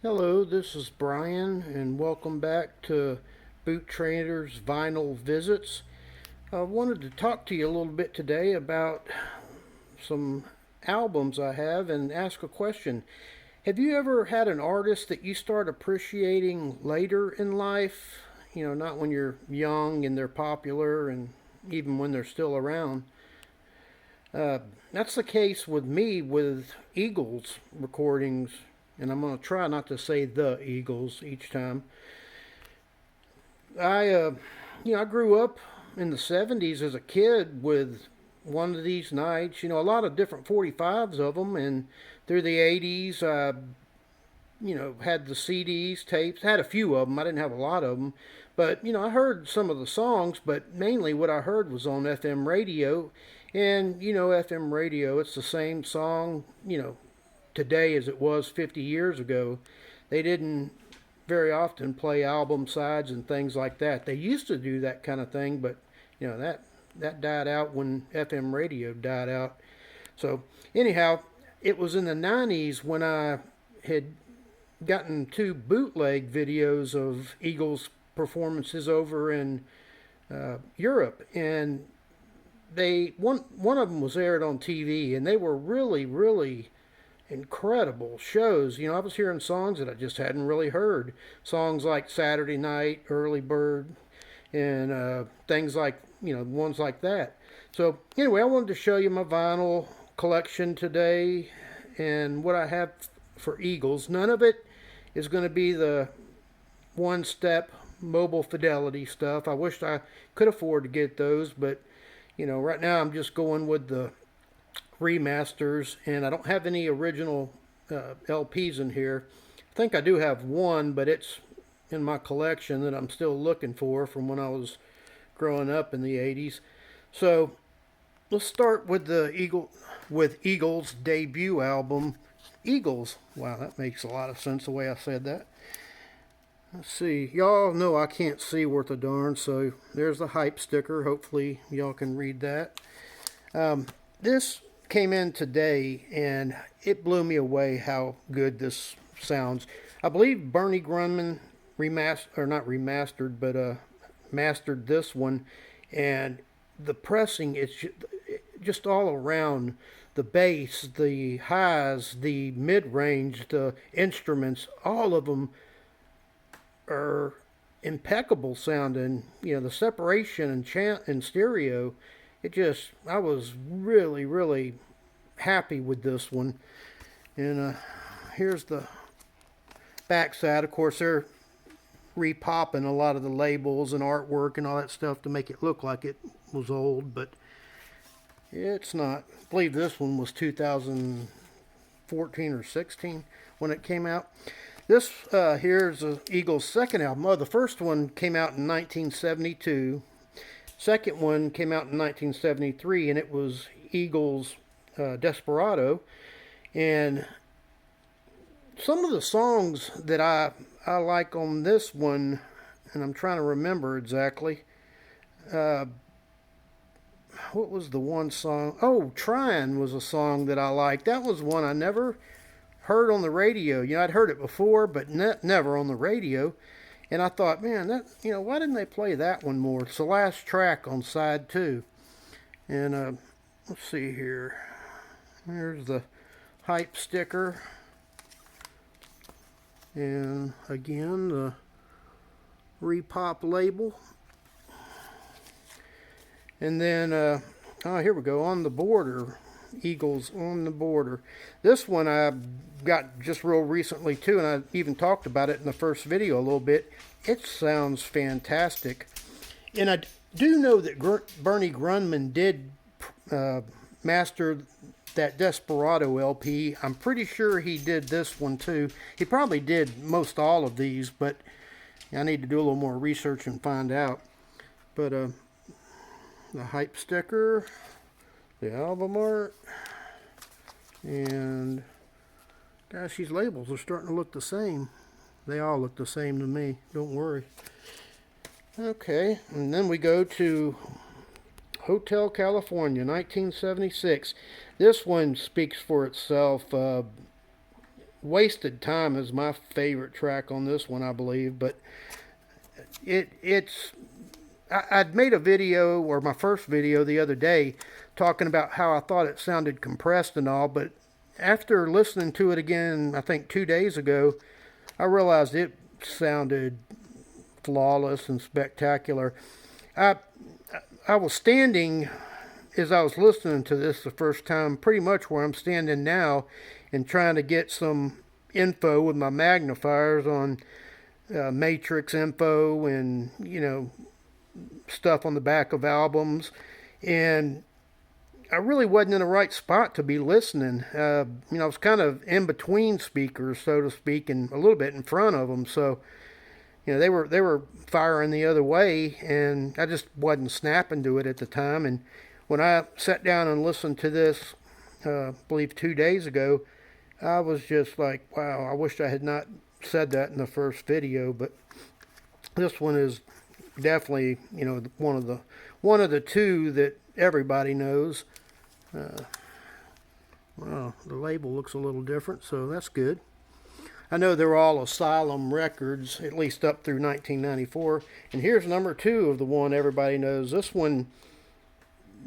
Hello, this is Brian, and welcome back to Boot Trader's Vinyl Visits. I wanted to talk to you a little bit today about some albums I have and ask a question. Have you ever had an artist that you start appreciating later in life? You know, not when you're young and they're popular, and even when they're still around. Uh, that's the case with me with Eagles recordings, and I'm going to try not to say the Eagles each time. I grew up in the 70s as a kid with one of these nights, a lot of different 45s of them, and through the 80s, had the CDs, tapes, had a few of them. I didn't have a lot of them, but, I heard some of the songs, but mainly what I heard was on FM radio. And, FM radio, it's the same song, today as it was 50 years ago. They didn't very often play album sides and things like that. They used to do that kind of thing, but that died out when FM radio died out. So anyhow, it was in the 90s when I had gotten two bootleg videos of Eagles performances over in Europe, and one of them was aired on TV, and they were really incredible shows. I was hearing songs that I just hadn't really heard. Songs like Saturday Night, Early Bird, and things like, ones like that. So, anyway, I wanted to show you my vinyl collection today and what I have for Eagles. None of it is going to be the one-step mobile fidelity stuff. I wish I could afford to get those, but, right now I'm just going with the remasters, and I don't have any original LPs in here. I think I do have one, but it's in my collection that I'm still looking for from when I was growing up in the 80s. So let's start with Eagles' debut album, Eagles. Wow, that makes a lot of sense the way I said that. Let's see. Y'all know I can't see worth a darn, so there's the hype sticker. Hopefully y'all can read that. This came in today, and it blew me away how good this sounds. I believe Bernie Grundman mastered this one, and the pressing, it's just all around, the bass, the highs, the mid-range, the instruments, all of them are impeccable sounding. The separation and chant and stereo, I was really happy with this one. And here's the backside. Of course, they're repopping a lot of the labels and artwork and all that stuff to make it look like it was old, but it's not. I believe this one was 2014 or 16 when it came out. This here's the Eagles' second album. Oh, the first one came out in 1972. Second one came out in 1973, and it was Eagles' Desperado. And some of the songs that I like on this one, and I'm trying to remember exactly. What was the one song? Oh, Tryin' was a song that I liked. That was one I never heard on the radio. I'd heard it before, but never on the radio. And I thought, man, why didn't they play that one more? It's the last track on side 2. And let's see here. There's the hype sticker. And again, the repop label. And then, here we go, On the Border. Eagles on the Border. This one I got just real recently too, and I even talked about it in the first video a little bit. It sounds fantastic. And I do know that Bernie Grundman did master that Desperado LP. I'm pretty sure he did this one too. He probably did most all of these, but I need to do a little more research and find out. But the hype sticker, the album art, and gosh, these labels are starting to look the same. They all look the same to me, don't worry. Okay, and then we go to Hotel California, 1976. This one speaks for itself. Wasted Time is my favorite track on this one, I believe. But it's I'd made a video, or my first video the other day, talking about how I thought it sounded compressed and all, but after listening to it again, I think 2 days ago, I realized it sounded flawless and spectacular. I I was standing as I was listening to this the first time, pretty much where I'm standing now, and trying to get some info with my magnifiers on matrix info and stuff on the back of albums, and I really wasn't in the right spot to be listening. I was kind of in between speakers, so to speak, and a little bit in front of them. So, they were firing the other way, and I just wasn't snapping to it at the time. And when I sat down and listened to this, I believe 2 days ago, I was just like, wow, I wish I had not said that in the first video. But this one is definitely, one of the two that everybody knows. Well, the label looks a little different, so that's good. I know they're all Asylum records, at least up through 1994. And here's number 2 of the one everybody knows. This one,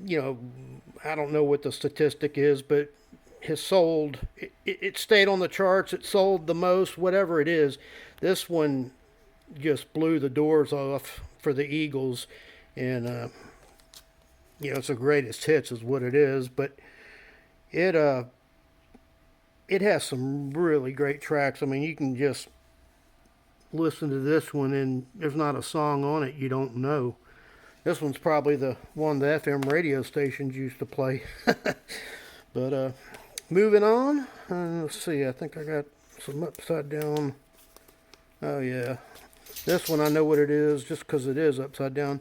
I don't know what the statistic is, but has sold, it stayed on the charts, it sold the most, whatever it is. This one just blew the doors off for the Eagles. And, it's the greatest hits is what it is. But it has some really great tracks. I mean, you can just listen to this one and there's not a song on it you don't know. This one's probably the one the FM radio stations used to play. But moving on, let's see, I think I got some upside down. Oh yeah, this one I know what it is just because it is upside down.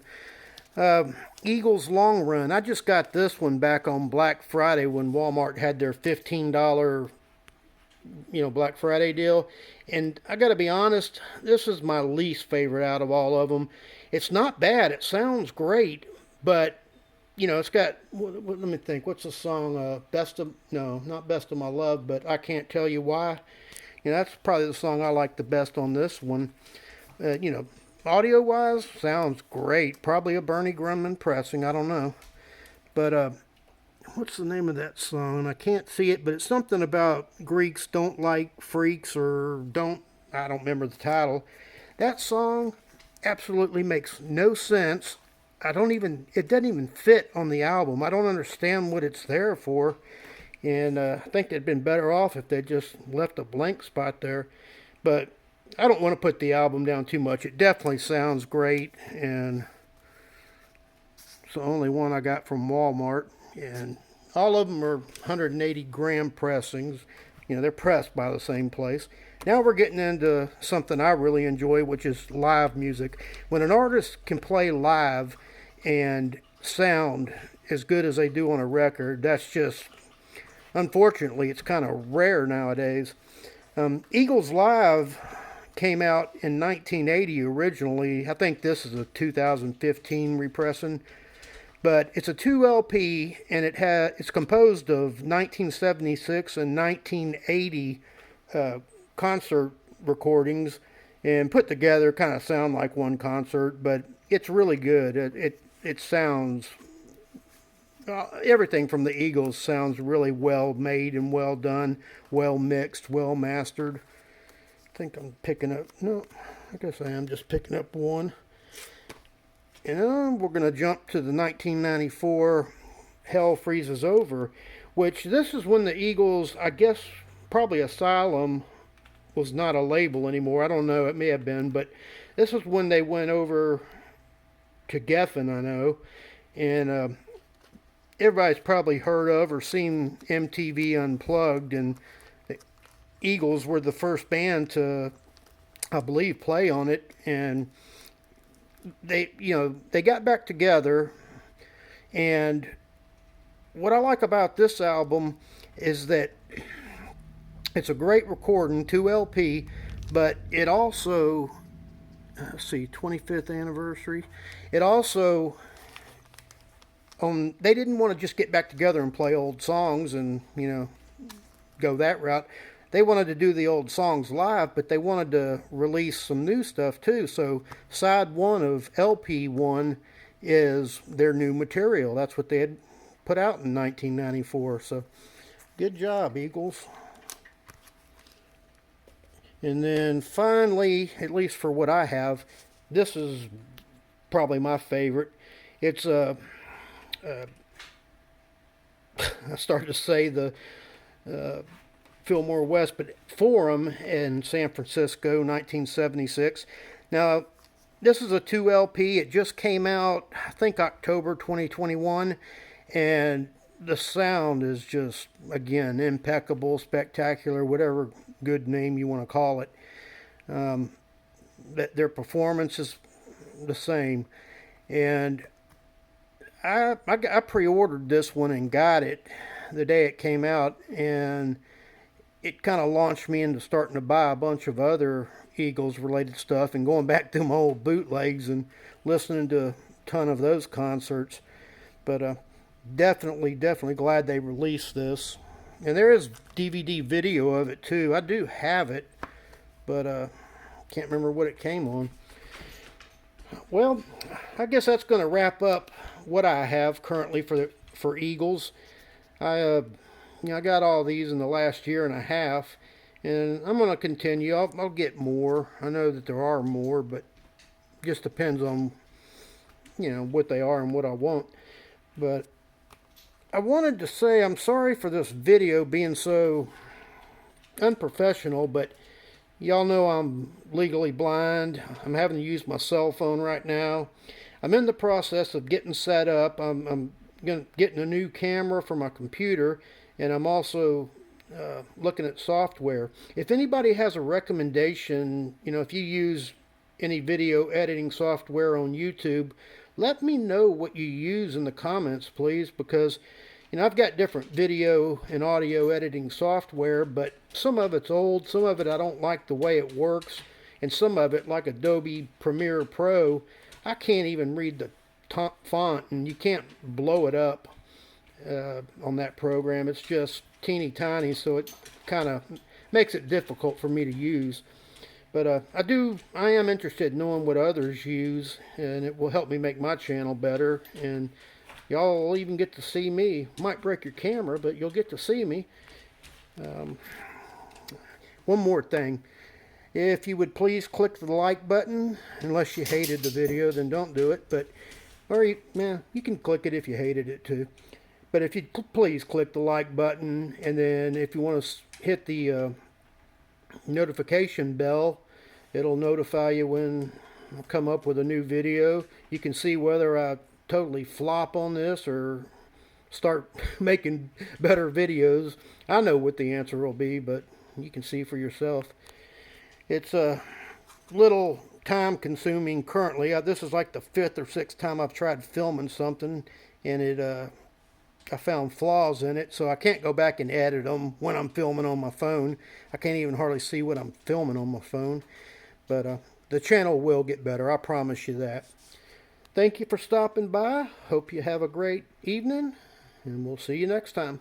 Eagles Long Run. I just got this one back on Black Friday when Walmart had their $15 Black Friday deal. And I got to be honest, this is my least favorite out of all of them. It's not bad. It sounds great, but it's got, let me think, what's the song? Not Best of My Love, but I Can't Tell You Why. That's probably the song I like the best on this one. Audio wise, sounds great. Probably a Bernie Grundman pressing, I don't know. But what's the name of that song? I can't see it, but it's something about Greeks don't like freaks, or I don't remember the title. That song absolutely makes no sense. It doesn't even fit on the album. I don't understand what it's there for. And I think they'd been better off if they just left a blank spot there. But I don't want to put the album down too much. It definitely sounds great, and it's the only one I got from Walmart. And all of them are 180 gram pressings. They're pressed by the same place. Now we're getting into something I really enjoy, which is live music. When an artist can play live and sound as good as they do on a record, that's just, unfortunately, it's kind of rare nowadays. Eagles Live came out in 1980 originally. I think this is a 2015 repressing. But it's a 2 LP, and it's composed of 1976 and 1980 concert recordings, and put together kind of sound like one concert, but it's really good. It sounds, everything from the Eagles sounds really well made and well done, well mixed, well mastered. I think I'm picking up, no, I guess I am just picking up one. And we're going to jump to the 1994 Hell Freezes Over, which this is when the Eagles, I guess probably Asylum was not a label anymore. I don't know, it may have been, but this is when they went over to Geffen, I know. And everybody's probably heard of or seen MTV Unplugged, and the Eagles were the first band to, I believe, play on it. And they got back together, and what I like about this album is that it's a great recording, 2 LP, but it also, let's see, 25th anniversary. It also, they didn't want to just get back together and play old songs and, go that route. they wanted to do the old songs live, but they wanted to release some new stuff too. So side one of LP one is their new material. That's what they had put out in 1994. So good job, Eagles. And then finally, at least for what I have, this is probably my favorite. It's I started to say the Fillmore West, but Forum in San Francisco, 1976. Now, this is a 2 LP. It just came out, I think, October 2021, and the sound is just, again, impeccable, spectacular, whatever good name you want to call it. Their performance is the same, and I pre-ordered this one and got it the day it came out, and it kind of launched me into starting to buy a bunch of other Eagles related stuff and going back through my old bootlegs and listening to a ton of those concerts. But definitely glad they released this. And there is DVD video of it too. I do have it, but can't remember what it came on. Well, I guess that's going to wrap up what I have currently for Eagles. I got all these in the last year and a half, and I'm going to continue. I'll get more. I know that there are more, but just depends on what they are and what I want. But I wanted to say I'm sorry for this video being so unprofessional, but y'all know I'm legally blind. I'm having to use my cell phone right now. I'm in the process of getting set up. I'm getting a new camera for my computer, and I'm also looking at software. If anybody has a recommendation, if you use any video editing software on YouTube, let me know what you use in the comments, please, because I've got different video and audio editing software, but some of it's old, some of it I don't like the way it works, and some of it, like Adobe Premiere Pro, I can't even read the font, and you can't blow it up on that program. It's just teeny tiny, so it kind of makes it difficult for me to use. But I am interested in knowing what others use, and it will help me make my channel better, and y'all will even get to see me. Might break your camera, but you'll get to see me. One more thing. If you would please click the like button, unless you hated the video, then don't do it. Or you can click it if you hated it too. But if you please click the like button, and then if you want to hit the notification bell, it'll notify you when I come up with a new video. You can see whether I totally flop on this or start making better videos. I know what the answer will be, but you can see for yourself. It's a little time consuming currently. This is like the 5th or 6th time I've tried filming something, and I found flaws in it, so I can't go back and edit them when I'm filming on my phone. I can't even hardly see what I'm filming on my phone. But the channel will get better, I promise you that. Thank you for stopping by. Hope you have a great evening, and we'll see you next time.